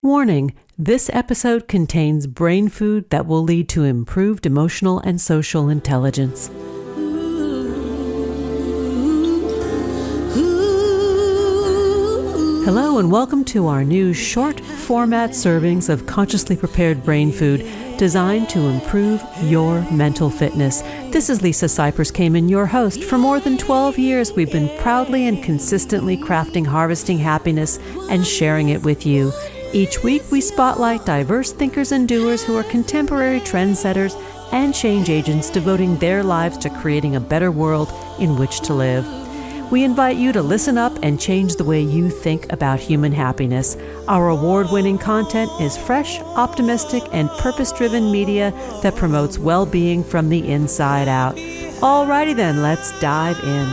Warning, this episode contains brain food that will lead to improved emotional and social intelligence. Hello and welcome to our new short format servings of consciously prepared brain food designed to improve your mental fitness. This is Lisa Cypers Kamen, your host. For more than 12 years, we've been proudly and consistently crafting harvesting happiness and sharing it with you. Each week, we spotlight diverse thinkers and doers who are contemporary trendsetters and change agents devoting their lives to creating a better world in which to live. We invite you to listen up and change the way you think about human happiness. Our award-winning content is fresh, optimistic, and purpose-driven media that promotes well-being from the inside out. Alrighty then, let's dive in.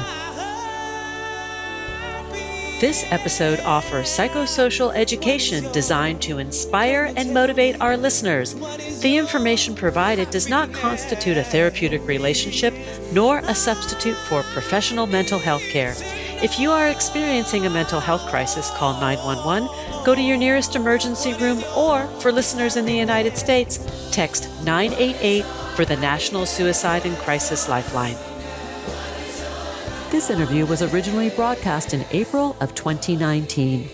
This episode offers psychosocial education designed to inspire and motivate our listeners. The information provided does not constitute a therapeutic relationship nor a substitute for professional mental health care. If you are experiencing a mental health crisis, call 911, go to your nearest emergency room, or for listeners in the United States, text 988 for the National Suicide and Crisis Lifeline. This interview was originally broadcast in April of 2019.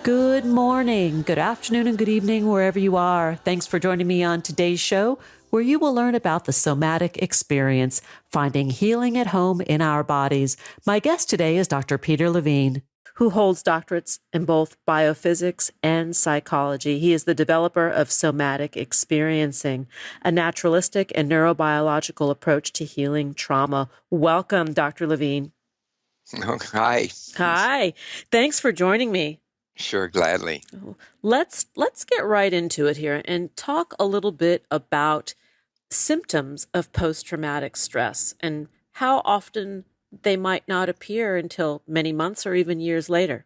Good morning, good afternoon, and good evening, wherever you are. Thanks for joining me on today's show, where you will learn about the Somatic Experience, finding healing at home in our bodies. My guest today is Dr. Peter Levine, who holds doctorates in both biophysics and psychology. He is the developer of Somatic Experiencing, a naturalistic and neurobiological approach to healing trauma. Welcome, Dr. Levine. Oh, hi. Hi. Thanks for joining me. Sure, gladly. Let's get right into it here and talk a little bit about symptoms of post-traumatic stress and how often they might not appear until many months or even years later.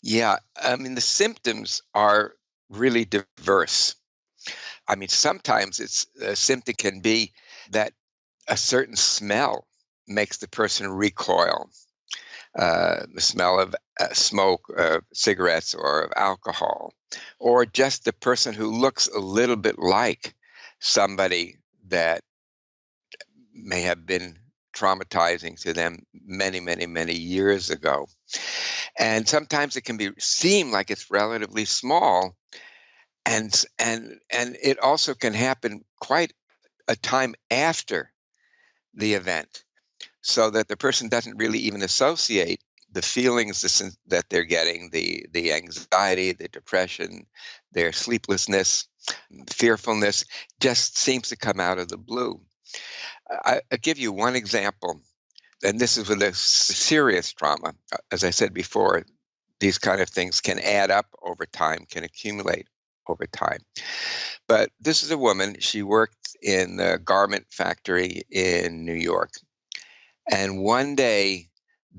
Yeah, the symptoms are really diverse. Sometimes a symptom can be that a certain smell makes the person recoil. The smell of smoke, cigarettes, or of alcohol, or just the person who looks a little bit like somebody that may have been traumatizing to them many, many, many years ago. And sometimes it can seem like it's relatively small, and it also can happen quite a time after the event, so that the person doesn't really even associate the feelings that they're getting, the anxiety, the depression, their sleeplessness, fearfulness, just seems to come out of the blue. I'll give you one example, and this is with a serious trauma. As I said before, these kind of things can add up over time, can accumulate over time. But this is a woman. She worked in the garment factory in New York. And one day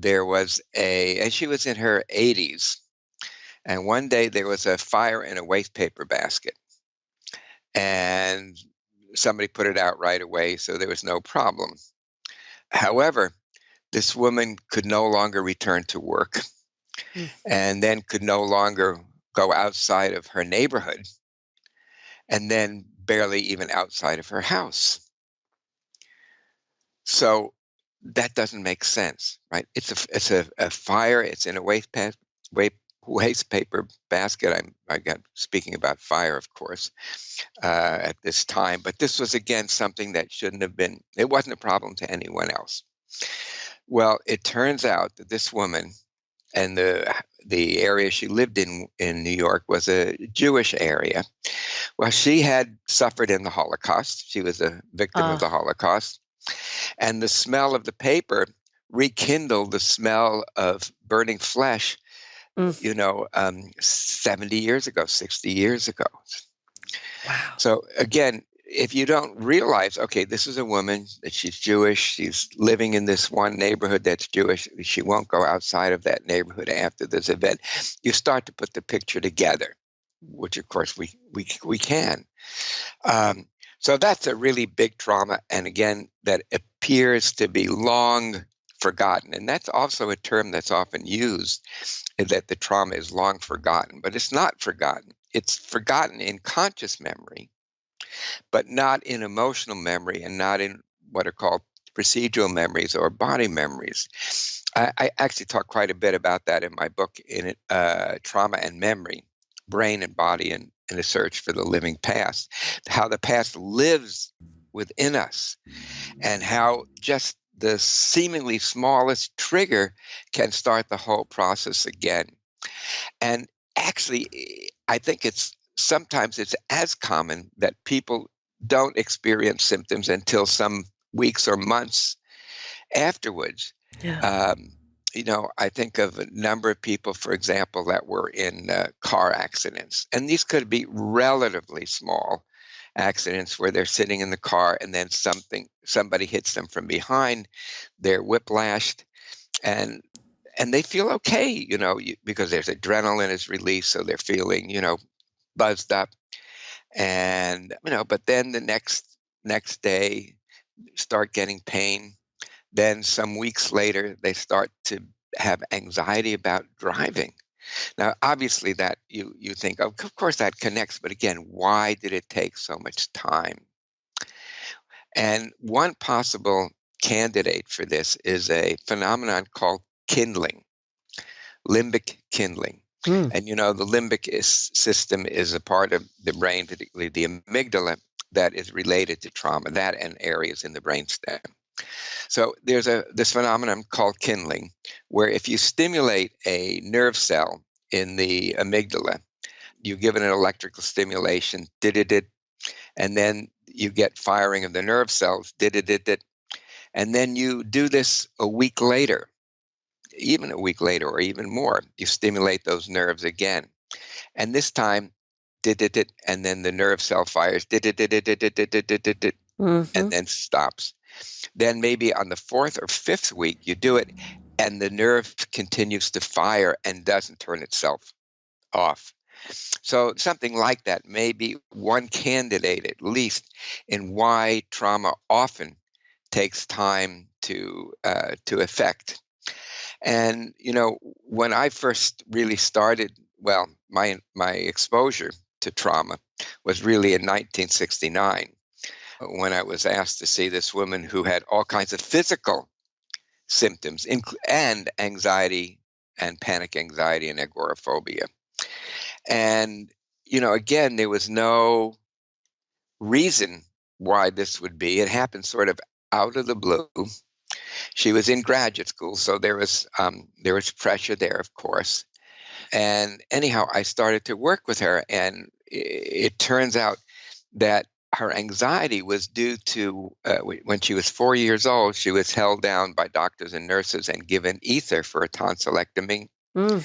and she was in her 80s, and one day there was a fire in a waste paper basket. And somebody put it out right away, so there was no problem. However, this woman could no longer return to work, and then could no longer go outside of her neighborhood, and then barely even outside of her house. So that doesn't make sense, right? It's a fire. It's in a waste paper basket. I got speaking about fire, of course, at this time. But this was, again, something that shouldn't have been. It wasn't a problem to anyone else. Well, it turns out that this woman, and the area she lived in New York, was a Jewish area. Well, she had suffered in the Holocaust. She was a victim of the Holocaust. And the smell of the paper rekindled the smell of burning flesh, 70 years ago, 60 years ago. Wow. So again, if you don't realize, okay, this is a woman, that she's Jewish, she's living in this one neighborhood that's Jewish, she won't go outside of that neighborhood after this event, you start to put the picture together, which of course we can. So that's a really big trauma, and again, that appears to be long forgotten. And that's also a term that's often used, that the trauma is long forgotten. But it's not forgotten. It's forgotten in conscious memory, but not in emotional memory and not in what are called procedural memories or body memories. I actually talk quite a bit about that in my book, in Trauma and Memory, Brain and Body in a Search for the Living Past, how the past lives within us and how just the seemingly smallest trigger can start the whole process again. And actually, I think sometimes it's as common that people don't experience symptoms until some weeks or months afterwards. Yeah. I think of a number of people, for example, that were in car accidents, and these could be relatively small accidents where they're sitting in the car and then somebody hits them from behind, they're whiplashed, and they feel okay, because there's adrenaline is released, so they're feeling, buzzed up, and but then the next day start getting pain. Then some weeks later, they start to have anxiety about driving. Now, obviously, that you think, of course, that connects. But again, why did it take so much time? And one possible candidate for this is a phenomenon called kindling, limbic kindling. Mm. And the limbic system is a part of the brain, particularly the amygdala, that is related to trauma, that and areas in the brainstem. So there's this phenomenon called kindling, where if you stimulate a nerve cell in the amygdala, you give it an electrical stimulation, and then you get firing of the nerve cells, and then you do this a week later, even a week later, or even more. You stimulate those nerves again, and this time, and then the nerve cell fires, and then stops. Then maybe on the fourth or fifth week, you do it, and the nerve continues to fire and doesn't turn itself off. So something like that may be one candidate, at least, in why trauma often takes time to affect. And when I first really started, well, my exposure to trauma was really in 1969. When I was asked to see this woman who had all kinds of physical symptoms and anxiety and panic anxiety and agoraphobia. And, again, there was no reason why this would be. It happened sort of out of the blue. She was in graduate school, so there was pressure there, of course. And anyhow, I started to work with her, and it turns out that her anxiety was due to when she was 4 years old, she was held down by doctors and nurses and given ether for a tonsillectomy. Mm.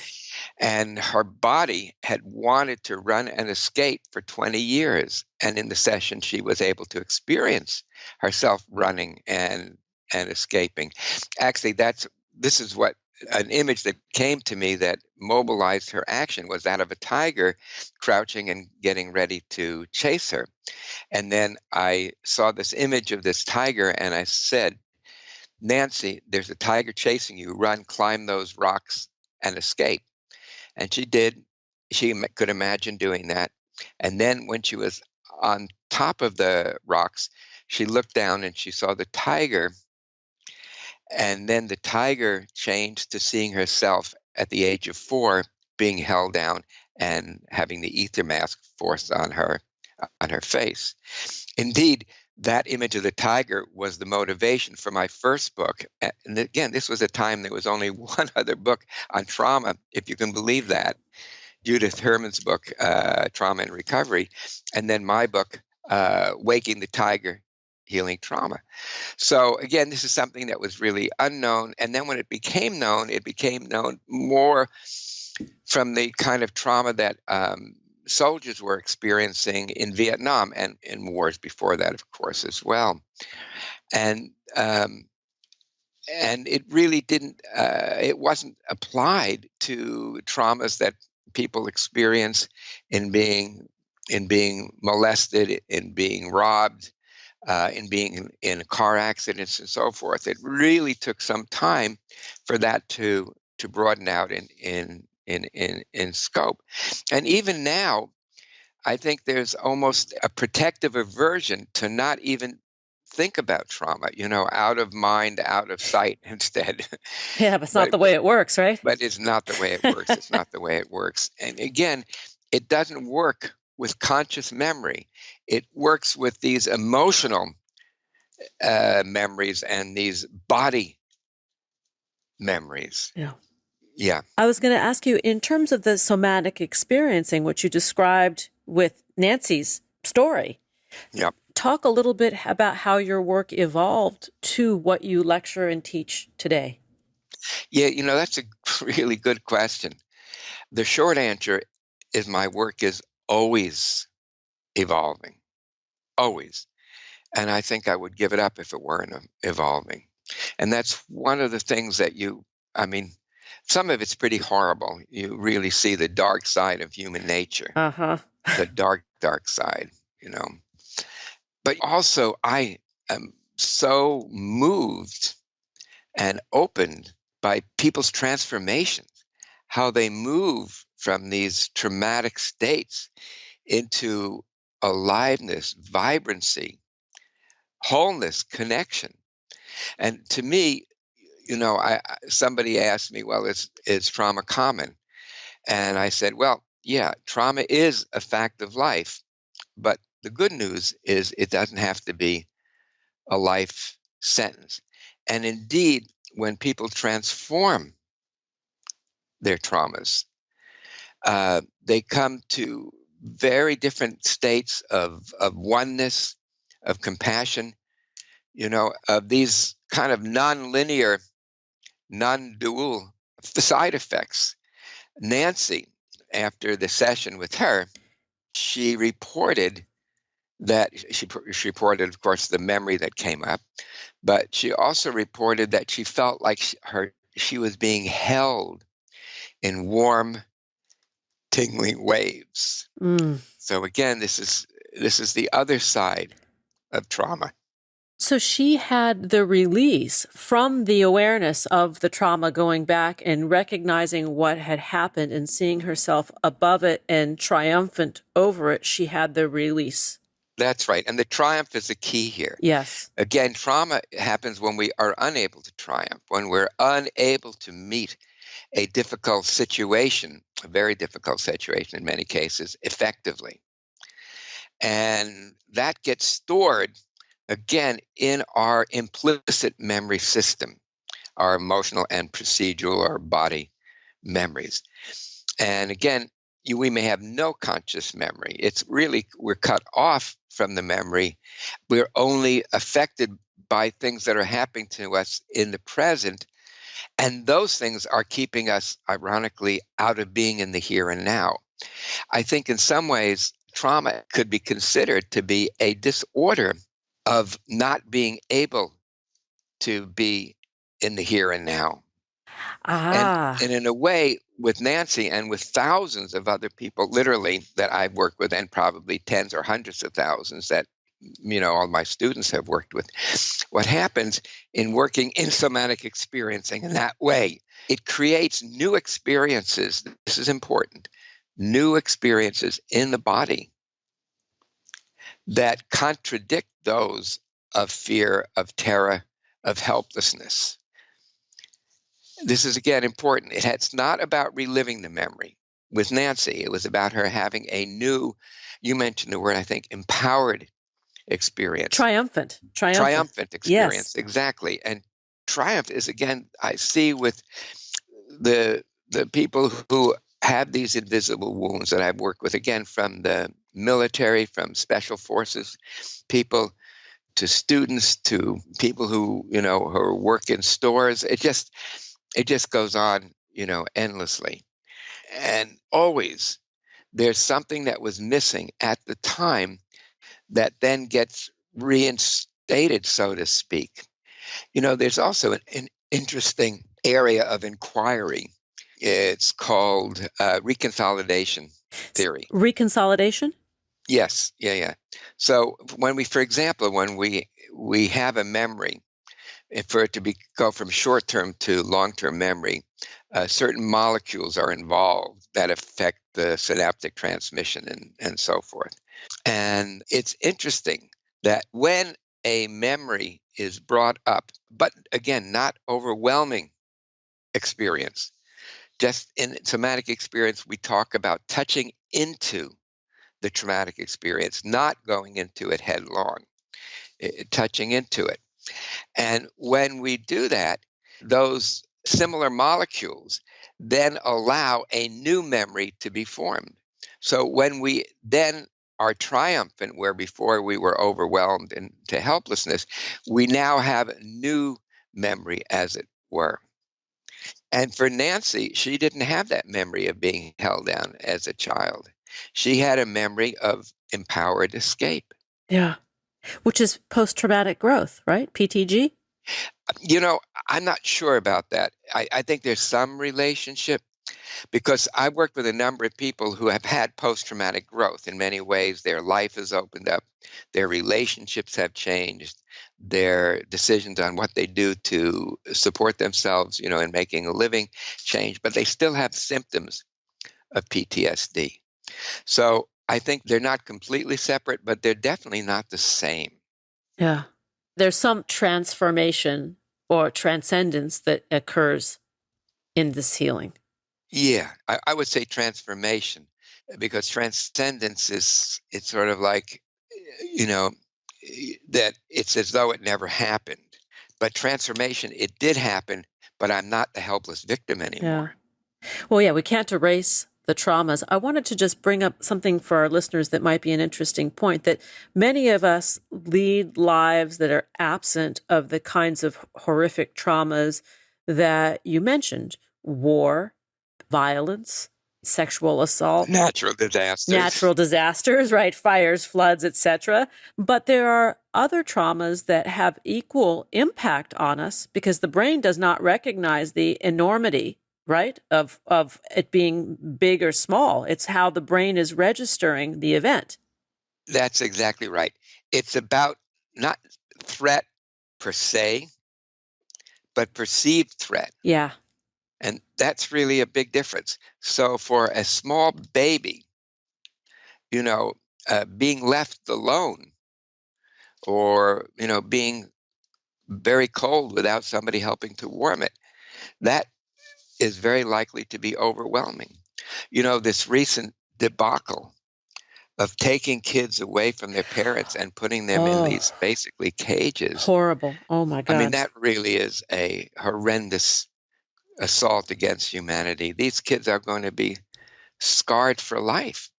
And her body had wanted to run and escape for 20 years. And in the session, she was able to experience herself running and escaping. Actually, this is what an image that came to me that mobilized her action was that of a tiger crouching and getting ready to chase her. And then I saw this image of this tiger and I said, Nancy, there's a tiger chasing you. Run, climb those rocks and escape. And she did. She could imagine doing that. And then when she was on top of the rocks, she looked down and she saw the tiger. And then the tiger changed to seeing herself at the age of 4 being held down and having the ether mask forced on her face. Indeed, that image of the tiger was the motivation for my first book. And again, this was a time there was only one other book on trauma, if you can believe that. Judith Herman's book, Trauma and Recovery, and then my book, Waking the Tiger, Healing Trauma. So again, this is something that was really unknown. And then when it became known more from the kind of trauma that soldiers were experiencing in Vietnam and in wars before that, of course, as well. And it really it wasn't applied to traumas that people experience in being molested, in being robbed, in being in car accidents and so forth. It really took some time for that to broaden out in scope. And even now, I think there's almost a protective aversion to not even think about trauma, out of mind, out of sight instead. Yeah, but it's not but the way it works, right? but it's not the way it works. It's not the way it works. And again, it doesn't work with conscious memory. It works with these emotional memories and these body memories. Yeah. Yeah. I was going to ask you, in terms of the somatic experiencing, which you described with Nancy's story, Yeah. talk a little bit about how your work evolved to what you lecture and teach today. Yeah, that's a really good question. The short answer is my work is always evolving, always. And I think I would give it up if it weren't evolving. And that's one of the things that I mean, some of it's pretty horrible. You really see the dark side of human nature, the dark, dark side, But also, I am so moved and opened by people's transformations, how they move from these traumatic states into aliveness, vibrancy, wholeness, connection. And to me, somebody asked me, well, is trauma common? And I said, well, yeah, trauma is a fact of life, but the good news is it doesn't have to be a life sentence. And indeed, when people transform their traumas, they come to very different states of oneness, of compassion, of these kind of non-linear, non-dual side effects. Nancy, after the session with her, she reported that she reported, of course, the memory that came up, but she also reported that she felt like she was being held in warm, tingling waves. So again, this is the other side of trauma. So she had the release from the awareness of the trauma, going back and recognizing what had happened and seeing herself above it and triumphant over it. She had the release. That's right. And the triumph is the key here. Yes. Again, trauma happens when we are unable to triumph, when we're unable to meet a difficult situation, a very difficult situation in many cases, effectively. And that gets stored, again, in our implicit memory system, our emotional and procedural or body memories. And again, we may have no conscious memory. It's really, we're cut off from the memory. We're only affected by things that are happening to us in the present. And those things are keeping us, ironically, out of being in the here and now. I think in some ways, trauma could be considered to be a disorder of not being able to be in the here and now. And in a way, with Nancy and with thousands of other people, literally, that I've worked with, and probably tens or hundreds of thousands that, all my students have worked with, what happens in working in somatic experiencing in that way, it creates new experiences. This is important. New experiences in the body that contradict those of fear, of terror, of helplessness. This is, again, important. It's not about reliving the memory. With Nancy, it was about her having a new, you mentioned the word, I think, empowered experience. Triumphant experience. Yes. Exactly. And triumph is, again, I see with the people who have these invisible wounds that I've worked with, again, from the military, from special forces people, to students, to people who, who work in stores. It just goes on, endlessly. And always there's something that was missing at the time that then gets reinstated, so to speak. There's also an interesting area of inquiry. It's called reconsolidation theory. Reconsolidation? Yes, yeah. So for example, when we have a memory, for it to go from short-term to long-term memory, certain molecules are involved that affect the synaptic transmission and so forth. And it's interesting that when a memory is brought up, but again, not overwhelming experience, just in somatic experience, we talk about touching into the traumatic experience, not going into it headlong, touching into it. And when we do that, those similar molecules then allow a new memory to be formed. So when we then are triumphant, where before we were overwhelmed into helplessness, we now have a new memory, as it were. And for Nancy, she didn't have that memory of being held down as a child. She had a memory of empowered escape. Yeah. Which is post-traumatic growth, right? PTG? You know, I'm not sure about that. I think there's some relationship because I've worked with a number of people who have had post traumatic growth. In many ways, their life has opened up, their relationships have changed, their decisions on what they do to support themselves, in making a living change, but they still have symptoms of PTSD. So I think they're not completely separate, but they're definitely not the same. Yeah. There's some transformation or transcendence that occurs in this healing. Yeah, I would say transformation because transcendence it's sort of like, you know, that it's as though it never happened. But transformation, it did happen, but I'm not the helpless victim Yeah. anymore. Well, yeah, we can't erase the traumas. I wanted to just bring up something for our listeners that might be an interesting point, that many of us lead lives that are absent of the kinds of horrific traumas that you mentioned: war, violence, sexual assault, Natural disasters. natural disasters, right? Fires, floods, etc. But there are other traumas that have equal impact on us because the brain does not recognize the enormity, right, of it being big or small. It's how the brain is registering the event. That's exactly right. It's about not threat per se, but perceived threat. Yeah. And that's really a big difference. So for a small baby, being left alone or, being very cold without somebody helping to warm it, that is very likely to be overwhelming. This recent debacle of taking kids away from their parents and putting them in Oh, these basically cages. horrible. Oh my I mean, God. that really is a horrendous assault against humanity. These kids are going to be scarred for life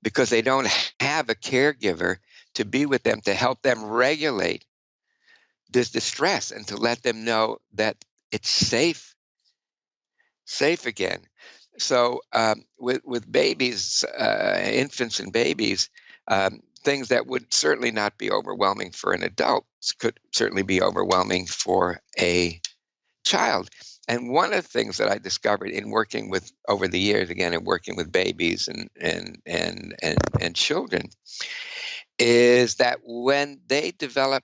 because they don't have a caregiver to be with them to help them regulate this distress and to let them know that it's safe again. So with babies, infants and babies, things that would certainly not be overwhelming for an adult could certainly be overwhelming for a child. And one of the things that I discovered in working with over the years, again, in working with babies and children, is that when they develop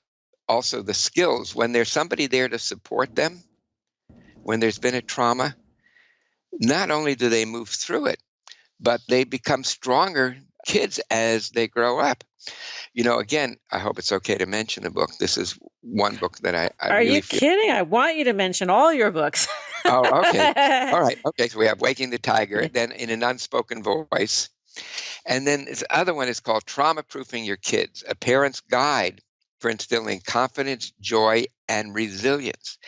also the skills, when there's somebody there to support them, when there's been a trauma, not only do they move through it, but they become stronger kids as they grow up. Again, I hope it's okay to mention a book. This is one book that I Are really you feel. kidding? I want you to mention all your books. Oh, okay. All right. Okay. So we have Waking the Tiger, then In an Unspoken Voice. And then this other one is called Trauma Proofing Your Kids, a parent's guide for instilling confidence, joy, and resilience.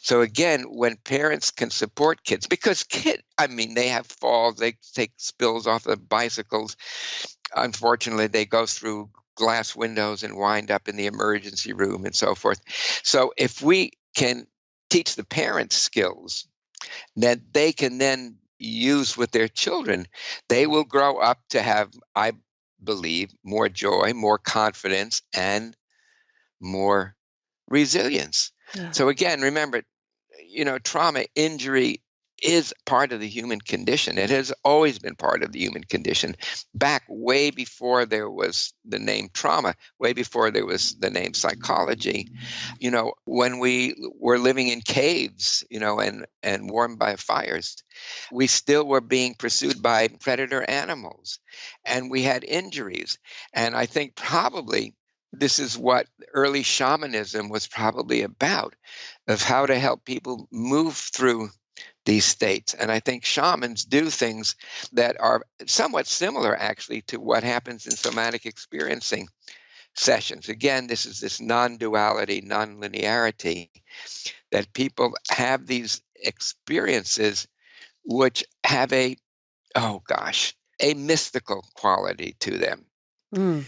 So again, when parents can support kids, because they have falls, they take spills off of bicycles. Unfortunately, they go through glass windows and wind up in the emergency room and so forth. So if we can teach the parents skills that they can then use with their children, they will grow up to have, I believe, more joy, more confidence, and more resilience. Yeah. So again, remember, trauma, injury is part of the human condition. It has always been part of the human condition, back way before there was the name trauma, way before there was the name psychology. When we were living in caves, and warmed by fires, we still were being pursued by predator animals, and we had injuries. And I think probably this is what early shamanism was probably about, of how to help people move through these states. And I think shamans do things that are somewhat similar, actually, to what happens in somatic experiencing sessions. Again, this is this non-duality, non-linearity, that people have these experiences which have a mystical quality to them. Mm.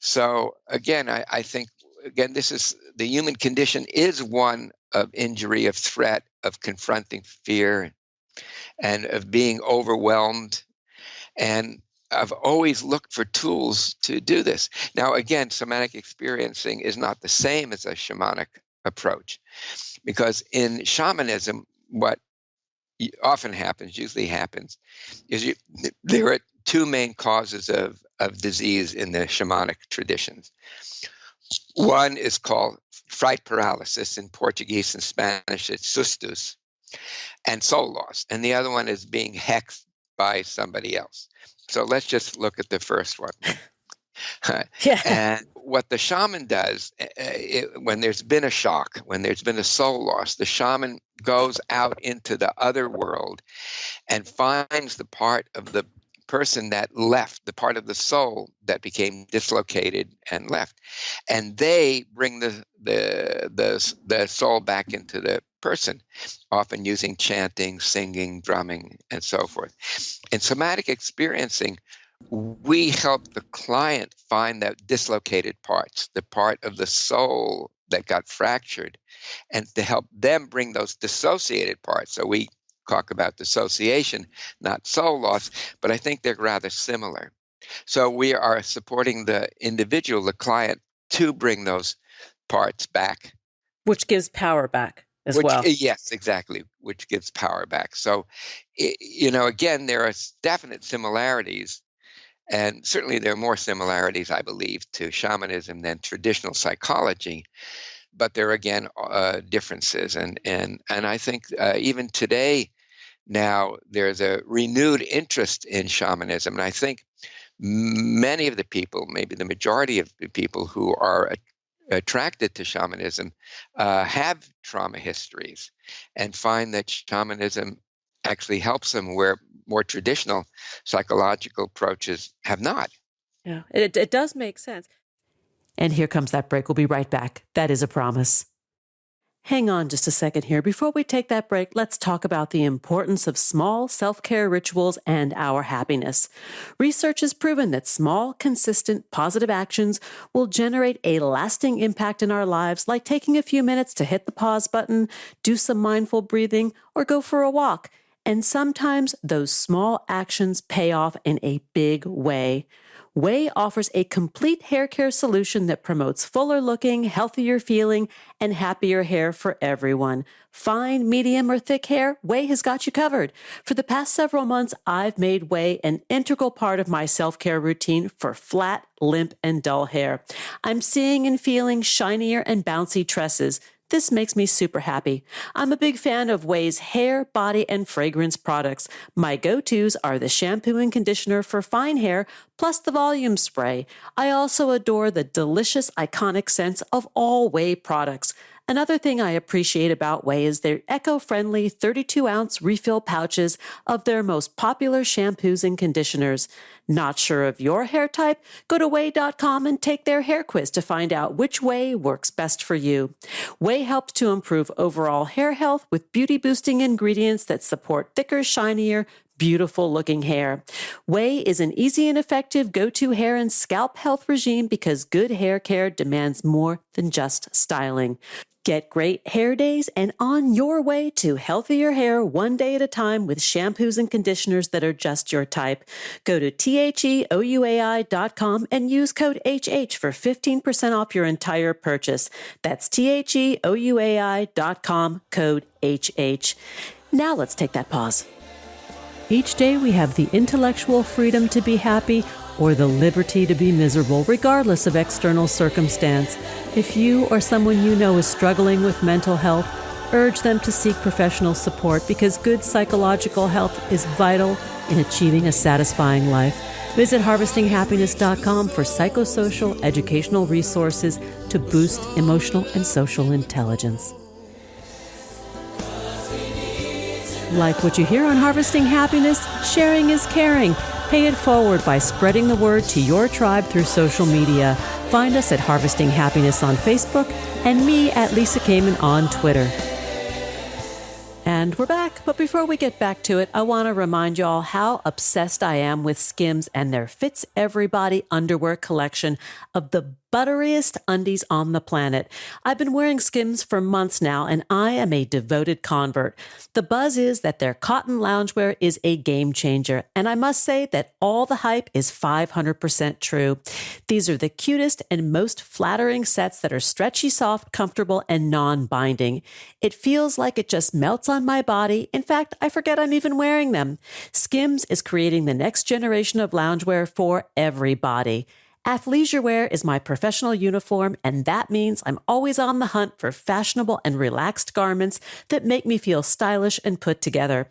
So again, I think, this is the human condition is one of injury, of threat, of confronting fear, and of being overwhelmed. And I've always looked for tools to do this. Now, again, somatic experiencing is not the same as a shamanic approach, because in shamanism, what usually happens, is there are two main causes of disease in the shamanic traditions. One is called fright paralysis. In Portuguese and Spanish, it's sustus, and soul loss. And the other one is being hexed by somebody else. So let's just look at the first one. Yeah. And what the shaman does, when there's been a shock, when there's been a soul loss, the shaman goes out into the other world and finds the part of the person that left, the part of the soul that became dislocated and left, and they bring the soul back into the person, often using chanting, singing, drumming, and so forth. In somatic experiencing, we help the client find that dislocated parts, the part of the soul that got fractured, and to help them bring those dissociated parts. So we talk about dissociation, not soul loss, but I think they're rather similar. So we are supporting the individual, the client, to bring those parts back. Which gives power back as well. Yes, exactly, which gives power back. So, again, there are definite similarities, and certainly there are more similarities, I believe, to shamanism than traditional psychology. But there are, again, differences. And I think even today, now, there's a renewed interest in shamanism. And I think many of the people, maybe the majority of the people who are attracted to shamanism have trauma histories and find that shamanism actually helps them where more traditional psychological approaches have not. Yeah, it does make sense. And here comes that break. We'll be right back. That is a promise. Hang on just a second here. Before we take that break, let's talk about the importance of small self-care rituals and our happiness. Research has proven that small, consistent, positive actions will generate a lasting impact in our lives, like taking a few minutes to hit the pause button, do some mindful breathing, or go for a walk. And sometimes those small actions pay off in a big way. Way offers a complete hair care solution that promotes fuller looking, healthier feeling, and happier hair for everyone. Fine, medium, or thick hair, Way has got you covered. For the past several months, I've made Way an integral part of my self-care routine for flat, limp, and dull hair. I'm seeing and feeling shinier and bouncy tresses. This makes me super happy. I'm a big fan of Way's hair, body, and fragrance products. My go-tos are the shampoo and conditioner for fine hair, plus the volume spray. I also adore the delicious, iconic scents of all Way products. Another thing I appreciate about Way is their eco-friendly 32-ounce refill pouches of their most popular shampoos and conditioners. Not sure of your hair type? Go to way.com and take their hair quiz to find out which way works best for you. Way helps to improve overall hair health with beauty-boosting ingredients that support thicker, shinier, beautiful-looking hair. Way is an easy and effective go-to hair and scalp health regime because good hair care demands more than just styling. Get great hair days and on your way to healthier hair one day at a time with shampoos and conditioners that are just your type. Go to theouai.com and use code HH for 15% off your entire purchase. That's theouai.com, code HH. Now let's take that pause. Each day we have the intellectual freedom to be happy or the liberty to be miserable, regardless of external circumstance. If you or someone you know is struggling with mental health, urge them to seek professional support because good psychological health is vital in achieving a satisfying life. Visit harvestinghappiness.com for psychosocial educational resources to boost emotional and social intelligence. Like what you hear on Harvesting Happiness? Sharing is caring. Pay it forward by spreading the word to your tribe through social media. Find us at Harvesting Happiness on Facebook and me at Lisa Kamen on Twitter. And we're back. But before we get back to it, I want to remind y'all how obsessed I am with Skims and their Fits Everybody underwear collection of the butteriest undies on the planet. I've been wearing Skims for months now, and I am a devoted convert. The buzz is that their cotton loungewear is a game changer, and I must say that all the hype is 500% true. These are the cutest and most flattering sets that are stretchy, soft, comfortable, and non-binding. It feels like it just melts on my body. In fact, I forget I'm even wearing them. Skims is creating the next generation of loungewear for everybody. Athleisure wear is my professional uniform, and that means I'm always on the hunt for fashionable and relaxed garments that make me feel stylish and put together.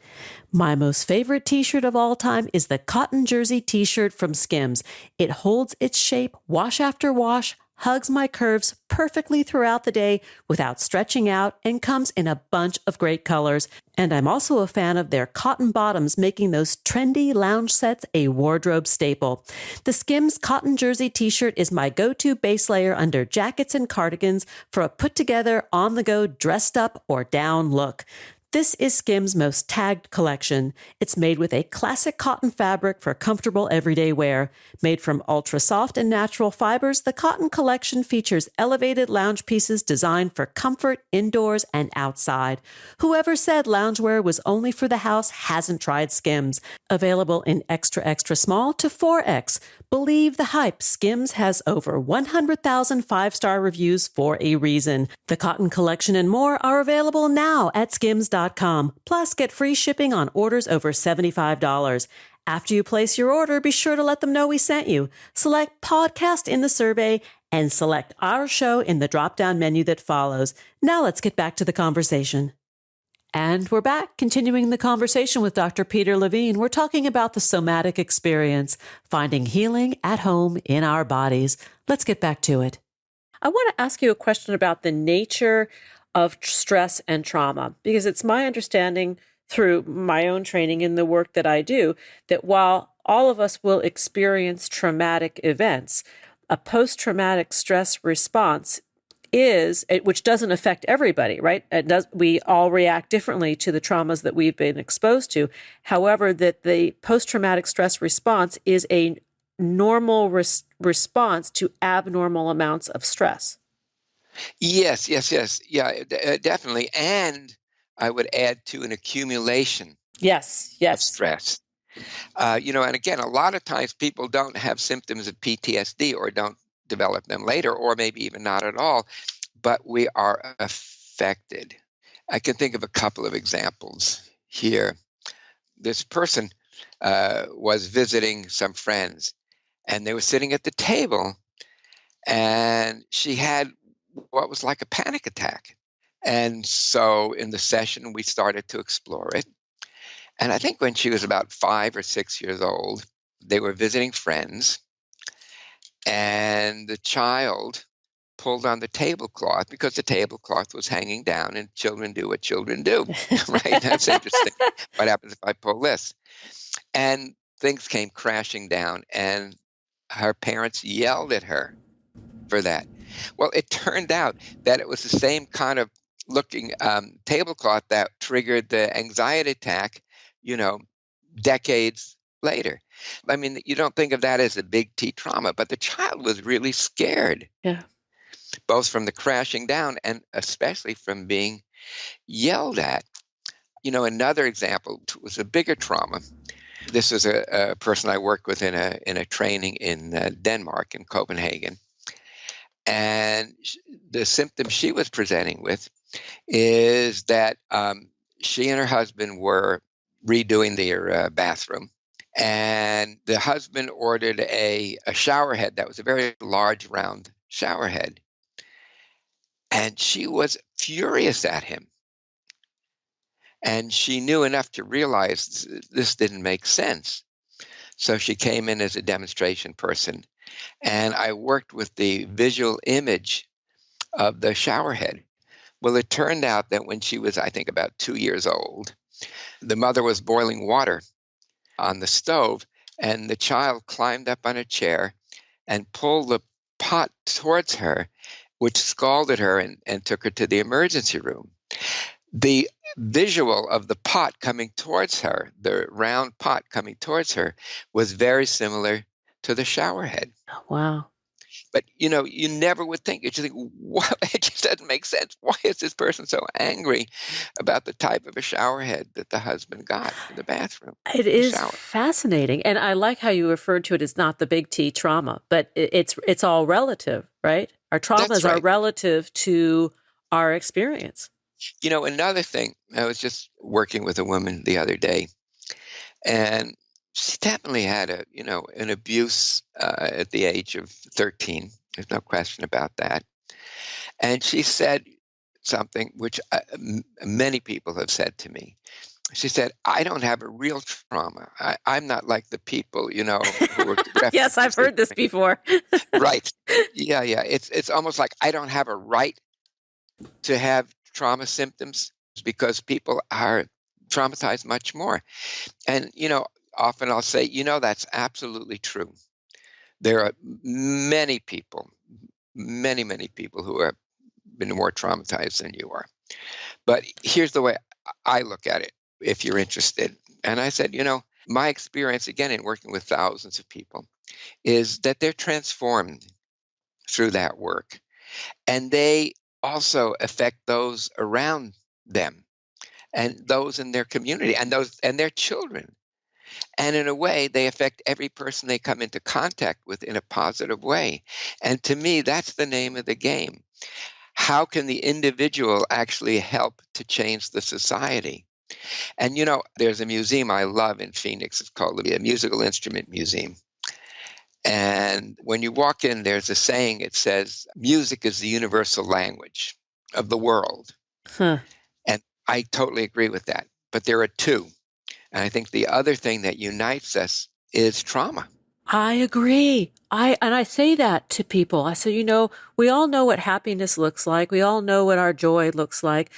My most favorite t-shirt of all time is the cotton jersey t-shirt from Skims. It holds its shape wash after wash, hugs my curves perfectly throughout the day without stretching out, and comes in a bunch of great colors. And I'm also a fan of their cotton bottoms, making those trendy lounge sets a wardrobe staple. The Skims cotton jersey t-shirt is my go-to base layer under jackets and cardigans for a put-together, on-the-go, dressed-up or down look. This is Skims' most tagged collection. It's made with a classic cotton fabric for comfortable everyday wear. Made from ultra-soft and natural fibers, the cotton collection features elevated lounge pieces designed for comfort indoors and outside. Whoever said loungewear was only for the house hasn't tried Skims. Available in extra, extra small to 4X. Believe the hype. Skims has over 100,000 five-star reviews for a reason. The cotton collection and more are available now at skims.com. Plus, get free shipping on orders over $75. After you place your order, be sure to let them know we sent you. Select podcast in the survey and select our show in the drop-down menu that follows. Now let's get back to the conversation. And we're back, continuing the conversation with Dr. Peter Levine. We're talking about the somatic experience, finding healing at home in our bodies. Let's get back to it. I want to ask you a question about the nature of stress and trauma, because it's my understanding through my own training in the work that I do, that while all of us will experience traumatic events, a post-traumatic stress response which doesn't affect everybody, right? We all react differently to the traumas that we've been exposed to. However, that the post-traumatic stress response is a normal response to abnormal amounts of stress. Yes. Yeah, definitely. And I would add to an accumulation Yes. of stress. And again, a lot of times people don't have symptoms of PTSD or don't develop them later, or maybe even not at all, but we are affected. I can think of a couple of examples here. This person was visiting some friends, and they were sitting at the table, and she had what was like a panic attack. And so in the session, we started to explore it. And I think when she was about 5 or 6 years old, they were visiting friends, and the child pulled on the tablecloth because the tablecloth was hanging down, and children do what children do, right? That's interesting. What happens if I pull this? And things came crashing down, and her parents yelled at her for that. Well, it turned out that it was the same kind of looking tablecloth that triggered the anxiety attack, decades later. I mean, you don't think of that as a big T trauma, but the child was really scared. Yeah. Both from the crashing down and especially from being yelled at. Another example was a bigger trauma. This is a person I worked with in a training in Denmark, in Copenhagen. And the symptom she was presenting with is that she and her husband were redoing their bathroom. And the husband ordered a shower head that was a very large, round shower head. And she was furious at him. And she knew enough to realize this didn't make sense. So she came in as a demonstration person. And I worked with the visual image of the shower head. Well, it turned out that when she was, I think, about 2 years old, the mother was boiling water on the stove, and the child climbed up on a chair and pulled the pot towards her, which scalded her and took her to the emergency room. The visual of the pot coming towards her, the round pot coming towards her, was very similar to the shower head. Wow. But, you never would think. You just think, wow, it just doesn't make sense. Why is this person so angry about the type of a shower head that the husband got in the bathroom? It is fascinating. And I like how you referred to it as not the big T trauma, but it's all relative, right? Our traumas are relative to our experience. Another thing, I was just working with a woman the other day, and she definitely had an abuse at the age of 13. There's no question about that. And she said something which many people have said to me. She said, I don't have a real trauma. I'm not like the people, who are Yes, I've heard this before. Right. Yeah. It's almost like I don't have a right to have trauma symptoms because people are traumatized much more. And, often I'll say, that's absolutely true. There are many people, many people who have been more traumatized than you are. But here's the way I look at it, if you're interested. And I said, my experience, again, in working with thousands of people, is that they're transformed through that work. And they also affect those around them and those in their community and their children. And in a way, they affect every person they come into contact with in a positive way. And to me, that's the name of the game. How can the individual actually help to change the society? And, there's a museum I love in Phoenix. It's called the Musical Instrument Museum. And when you walk in, there's a saying. It says, music is the universal language of the world. Huh. And I totally agree with that. But there are two. And I think the other thing that unites us is trauma. I agree. I say that to people. I say, we all know what happiness looks like. We all know what our joy looks like.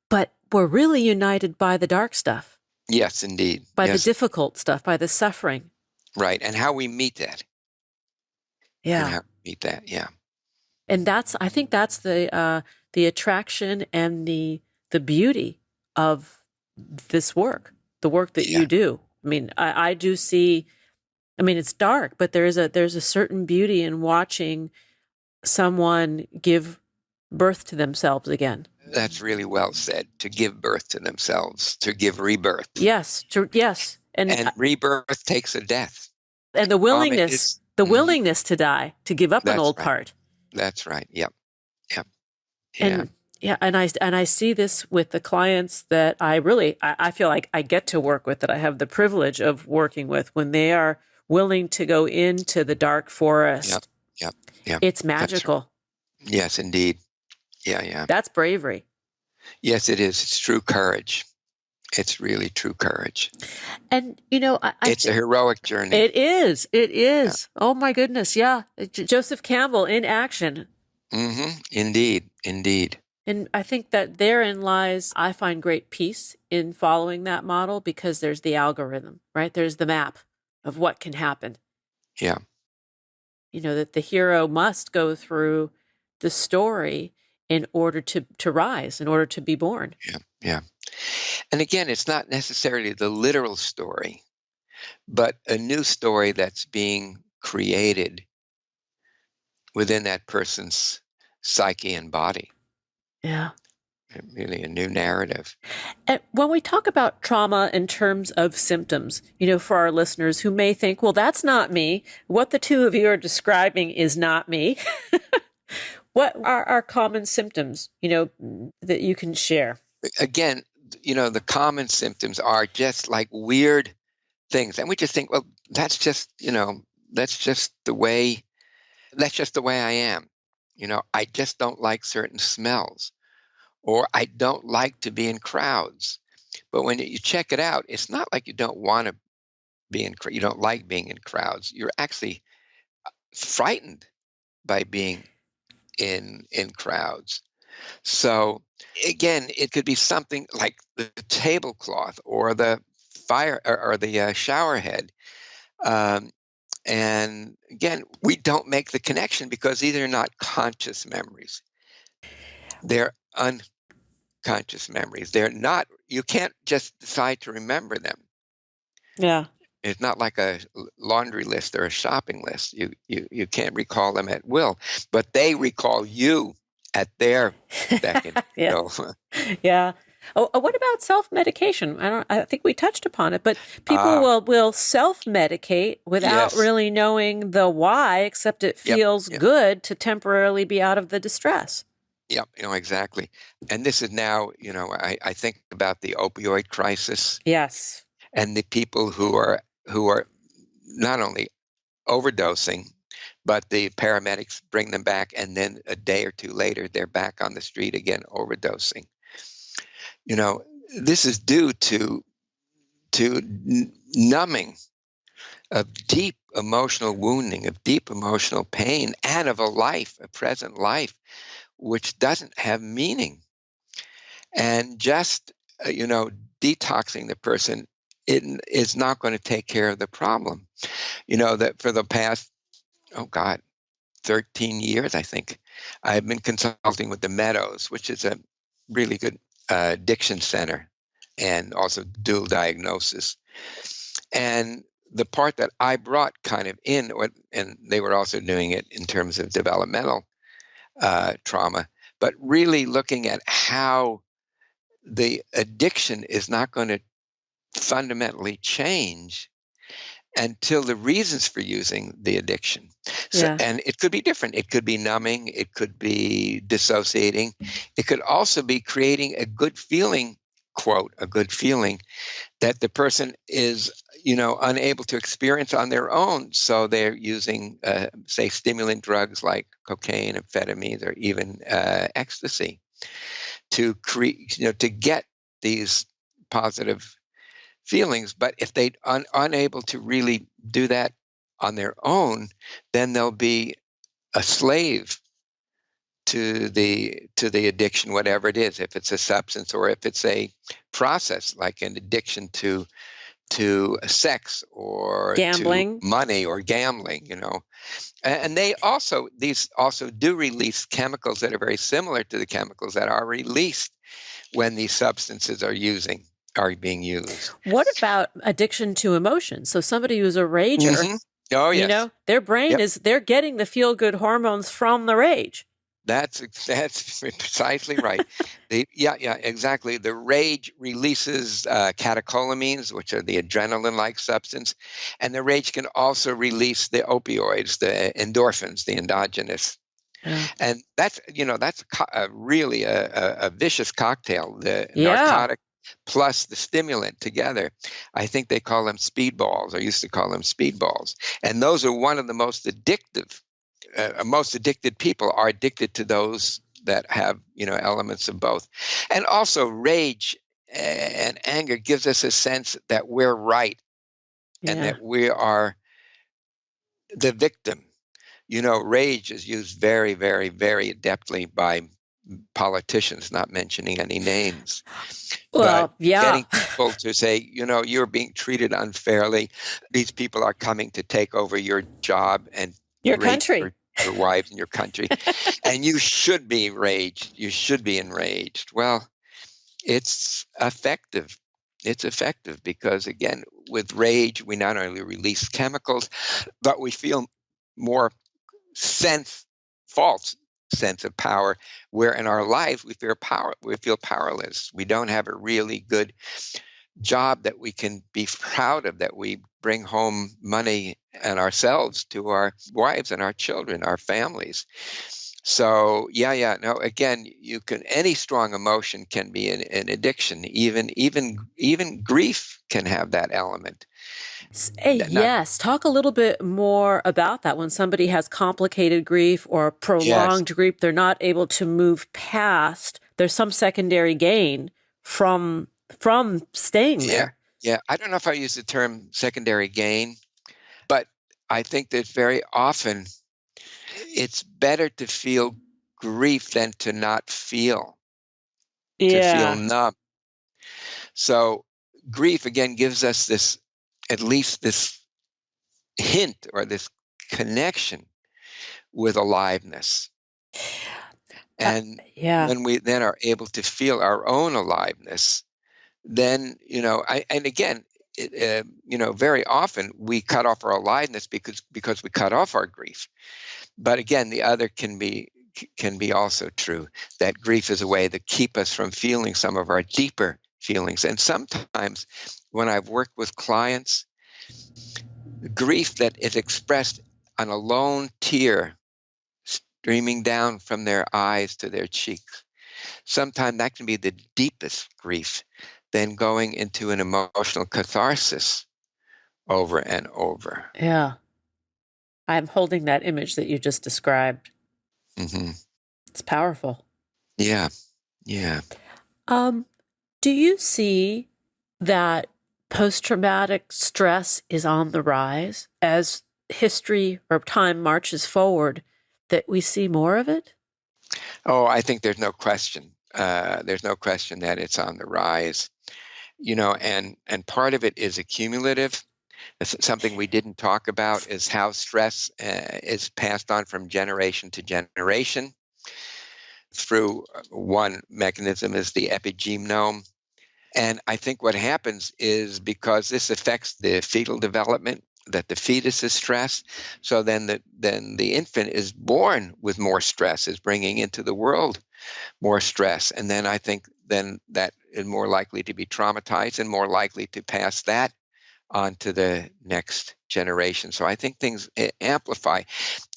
But we're really united by the dark stuff. Yes, indeed. By the difficult stuff, by the suffering. Right. And how we meet that. Yeah. And how we meet that. Yeah. And I think that's the attraction and the beauty of this work, the work that you do. I mean, I do see, it's dark, but there's a certain beauty in watching someone give birth to themselves again. That's really well said. To give birth to themselves, to give rebirth. Yes. Yes. And rebirth takes a death. And the willingness, willingness to die, to give up an old part. That's right. Yep. And I see this with the clients that I feel like I get to work with, that I have the privilege of working with, when they are willing to go into the dark forest. Yep. It's magical. Right. Yes, indeed. Yeah. That's bravery. Yes, it is. It's true courage. It's really true courage. And, it's a heroic journey. It is. Yeah. Oh, my goodness. Yeah. Joseph Campbell in action. Mm-hmm. Indeed. And I think that therein lies, I find great peace in following that model, because there's the algorithm, right? There's the map of what can happen. Yeah. That the hero must go through the story in order to rise, in order to be born. Yeah. And again, it's not necessarily the literal story, but a new story that's being created within that person's psyche and body. Yeah. Really a new narrative. And when we talk about trauma in terms of symptoms, for our listeners who may think, well, that's not me. What the two of you are describing is not me. What are our common symptoms, that you can share? Again, the common symptoms are just like weird things. And we just think, well, that's just, that's just the way, I am. I just don't like certain smells, or I don't like to be in crowds. But when you check it out, it's not like you don't want to you don't like being in crowds. You're actually frightened by being in crowds. So again, it could be something like the tablecloth or the fire or the shower head. And again, we don't make the connection because these are not conscious memories. They're unconscious memories. They're not, you can't just decide to remember them. Yeah. It's not like a laundry list or a shopping list. You can't recall them at will, but they recall you at their beck and Yeah. will. Yeah. Oh, what about self-medication? I think we touched upon it, but people will self-medicate without Yes. really knowing the why, except it feels Yep. good to temporarily be out of the distress. Yep, exactly. And this is now, I think about the opioid crisis Yes. and the people who are not only overdosing, but the paramedics bring them back, and then a day or two later, they're back on the street again, overdosing. This is due to numbing of deep emotional wounding, of deep emotional pain, and of a present life, which doesn't have meaning. And just, detoxing the person, it is not going to take care of the problem. That for the past, 13 years, I think, I've been consulting with the Meadows, which is a really good addiction center and also dual diagnosis. And the part that I brought kind of in, and they were also doing it in terms of developmental trauma, but really looking at how the addiction is not going to fundamentally change until the reasons for using the addiction. So, Yeah. and it could be different. It could be numbing. It could be dissociating. It could also be creating a good feeling, quote, a good feeling that the person is, unable to experience on their own. So they're using, say, stimulant drugs like cocaine, amphetamines, or even ecstasy to create, to get these positive feelings. But if they unable to really do that on their own, then they'll be a slave to the addiction, whatever it is, if it's a substance or if it's a process like an addiction to sex or Gambling. to money or gambling, and these also do release chemicals that are very similar to the chemicals that are released when these substances are being used. What about addiction to emotion? So somebody who's a rager, Mm-hmm. Oh, yes. Their brain they're getting the feel-good hormones from the rage. That's precisely right. Exactly. The rage releases catecholamines, which are the adrenaline-like substance, and the rage can also release the opioids, the endorphins, the endogenous. Yeah. And that's really a vicious cocktail. The narcotic plus the stimulant together. I think they call them speedballs. I used to call them speedballs, and those are one of the most addictive. Most addicted people are addicted to those that have, elements of both. And also rage and anger gives us a sense that we're right and that we are the victim. Rage is used very, very, very adeptly by politicians, not mentioning any names. Well, but getting people to say, you're being treated unfairly. These people are coming to take over your job and your country. Your wives and your country, and you should be enraged. You should be enraged. Well, it's effective. It's effective because, again, with rage, we not only release chemicals, but we feel more false sense of power, where in our lives we feel powerless. We don't have a really good job that we can be proud of, that we bring home money and ourselves to our wives and our children, our families. So no. Again, any strong emotion can be an addiction. Even grief can have that element. Not Yes. Talk a little bit more about that. When somebody has complicated grief or yes, prolonged grief, they're not able to move past. There's some secondary gain from staying yeah, there. yeah. I don't know if I use the term secondary gain, but I think that very often it's better to feel grief than to not feel, to feel Yeah. numb. So grief again gives us at least this hint or this connection with aliveness. And Yeah. when we then are able to feel our own aliveness, then, and again, very often we cut off our aliveness because we cut off our grief. But again, the other can be also true, that grief is a way to keep us from feeling some of our deeper feelings. And sometimes when I've worked with clients, grief that is expressed on a lone tear streaming down from their eyes to their cheeks, sometimes that can be the deepest grief, than going into an emotional catharsis over and over. Yeah. I'm holding that image that you just described. Mm-hmm. It's powerful. Yeah. Do you see that post-traumatic stress is on the rise as history or time marches forward, that we see more of it? Oh, I think there's no question. There's no question that it's on the rise. And part of it is accumulative. Something we didn't talk about is how stress is passed on from generation to generation. Through one mechanism is the epigenome. And I think what happens is, because this affects the fetal development, that the fetus is stressed, so then the infant is born with more stress, is bringing into the world more stress. And then I think then that is more likely to be traumatized and more likely to pass that on to the next generation. So I think things amplify.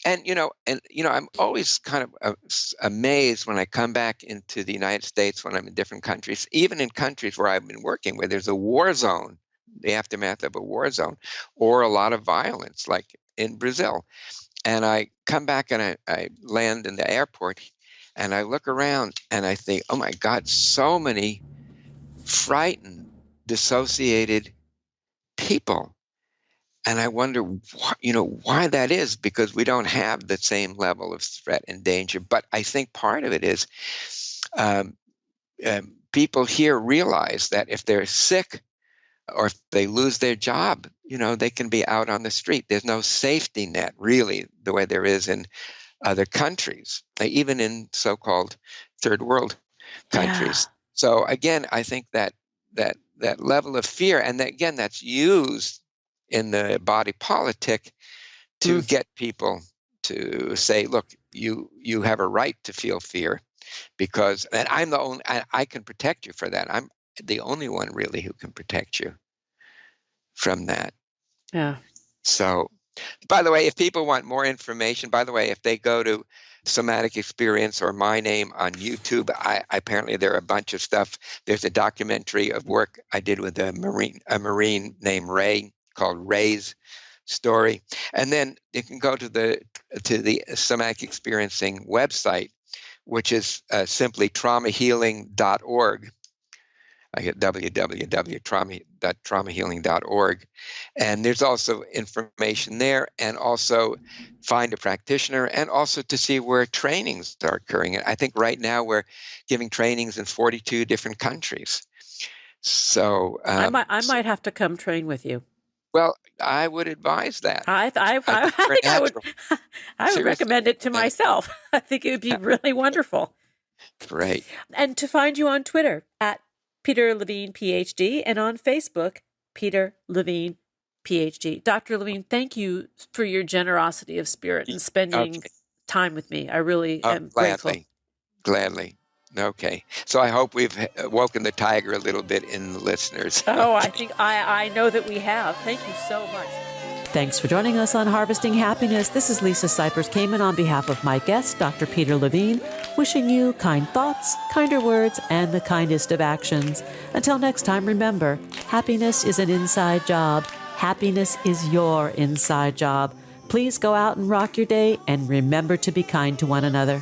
And I'm always kind of amazed when I come back into the United States, when I'm in different countries, even in countries where I've been working, where there's a war zone, the aftermath of a war zone, or a lot of violence, like in Brazil. And I come back and I land in the airport, and I look around and I think, oh my God, so many frightened, dissociated people. And I wonder, why that is, because we don't have the same level of threat and danger. But I think part of it is um, people here realize that if they're sick or if they lose their job, they can be out on the street. There's no safety net, really, the way there is in other countries, even in so-called third world countries. Yeah. So again, I think that level of fear, and again, that's used in the body politic to get people to say, look, you have a right to feel fear, because, and I'm the only, I can protect you for that. I'm the only one really who can protect you from that. Yeah. So, by the way, if people want more information, by the way, if they go to Somatic Experience or my name on YouTube, apparently there are a bunch of stuff. There's a documentary of work I did with a Marine named Ray, called Ray's Story. And then you can go to the Somatic Experiencing website, which is simply traumahealing.org. I get www.traumahealing.org. And there's also information there, and also find a practitioner, and also to see where trainings are occurring. And I think right now we're giving trainings in 42 different countries. So I might have to come train with you. Well, I would advise that. I think I would recommend it to myself. I think it would be really wonderful. Great. And to find you on Twitter at Peter Levine, PhD, and on Facebook, Peter Levine, PhD. Dr. Levine, thank you for your generosity of spirit and spending time with me. I really am grateful. Gladly. Okay. So I hope we've woken the tiger a little bit in the listeners. Oh, I think I know that we have. Thank you so much. Thanks for joining us on Harvesting Happiness. This is Lisa Cypers Kamen on behalf of my guest, Dr. Peter Levine, wishing you kind thoughts, kinder words, and the kindest of actions. Until next time, remember, happiness is an inside job. Happiness is your inside job. Please go out and rock your day, and remember to be kind to one another.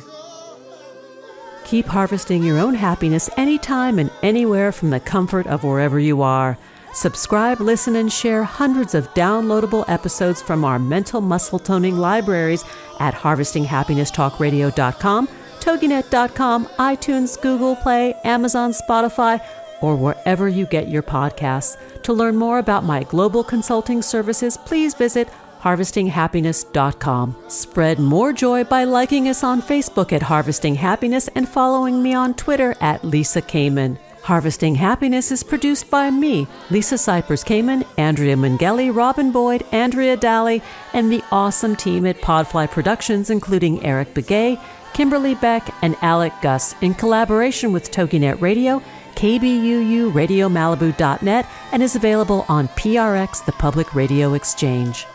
Keep harvesting your own happiness anytime and anywhere from the comfort of wherever you are. Subscribe, listen, and share hundreds of downloadable episodes from our mental muscle toning libraries at harvestinghappinesstalkradio.com, toginet.com, iTunes, Google Play, Amazon, Spotify, or wherever you get your podcasts. To learn more about my global consulting services, please visit harvestinghappiness.com. Spread more joy by liking us on Facebook at Harvesting Happiness and following me on Twitter at Lisa Kamen. Harvesting Happiness is produced by me, Lisa Cypers Kamen, Andrea Mungeli, Robin Boyd, Andrea Daly, and the awesome team at Podfly Productions, including Eric Begay, Kimberly Beck, and Alec Gus, in collaboration with TogiNet Radio, KBUU, RadioMalibu.net, and is available on PRX, the Public Radio Exchange.